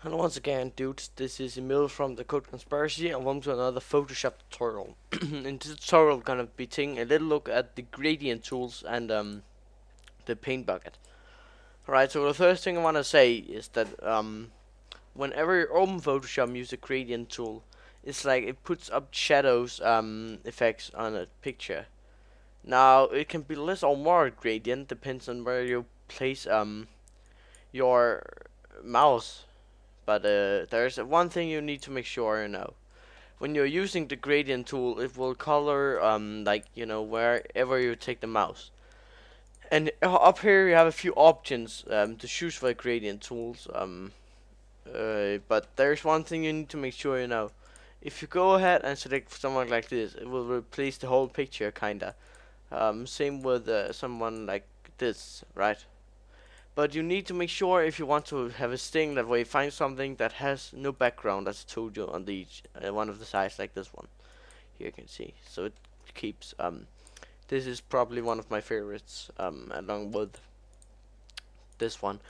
And once again, dudes, this is Emil from the Code Conspiracy, and welcome to another Photoshop tutorial. In this tutorial, I'm gonna be taking a little look at the gradient tools and the paint bucket. Alright, so the first thing I wanna say is that whenever you open Photoshop, use the gradient tool. It's like it puts up shadows effects on a picture. Now it can be less or more gradient, depends on where you place your mouse. But there's one thing you need to make sure you know. When you're using the gradient tool, it will color like wherever you take the mouse. And up here you have a few options to choose for the gradient tools. But there's one thing you need to make sure you know. If you go ahead and select someone like this, it will replace the whole picture kinda. Same with someone like this, right? But you need to make sure if you want to have a sting that way, find something that has no background, as I told you on the one of the sides like this one. Here you can see. So it keeps. This is probably one of my favorites, along with this one.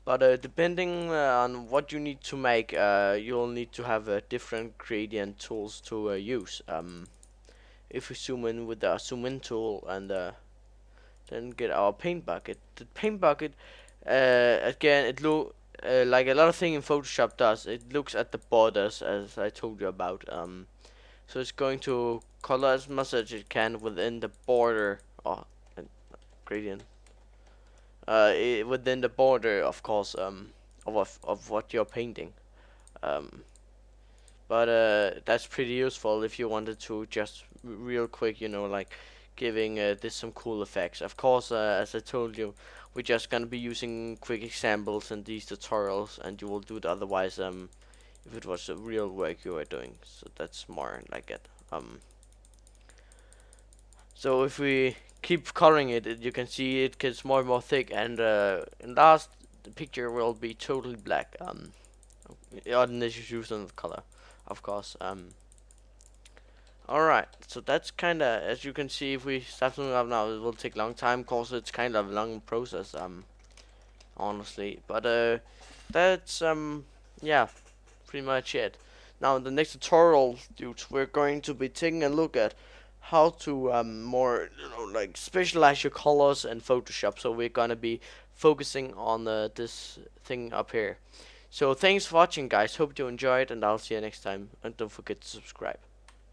But depending on what you need to make, you'll need to have different gradient tools to use. If we zoom in with the zoom in tool and then get our paint bucket. The paint bucket, again, it look like a lot of things in Photoshop does. It looks at the borders, as I told you about. So it's going to color as much as it can within the border. Oh, gradient. Within the border, of course, of what you're painting. Um, but that's pretty useful if you wanted to just real quick, like giving this some cool effects. Of course, as I told you, we're just gonna be using quick examples in these tutorials, and you will do it otherwise if it was real work you were doing. So that's more like it. So if we keep coloring it, you can see it gets more and more thick, and in last the picture will be totally black. Unless you choose another color, of course. Alright, so that's kinda, as you can see, if we start something up now, it will take a long time, cause it's kind of a long process, honestly. But, that's, yeah, pretty much it. Now, in the next tutorial, dudes, we're going to be taking a look at how to, more, like, specialize your colors in Photoshop. So we're gonna be focusing on, this thing up here. So thanks for watching, guys. Hope you enjoyed, and I'll see you next time. And don't forget to subscribe.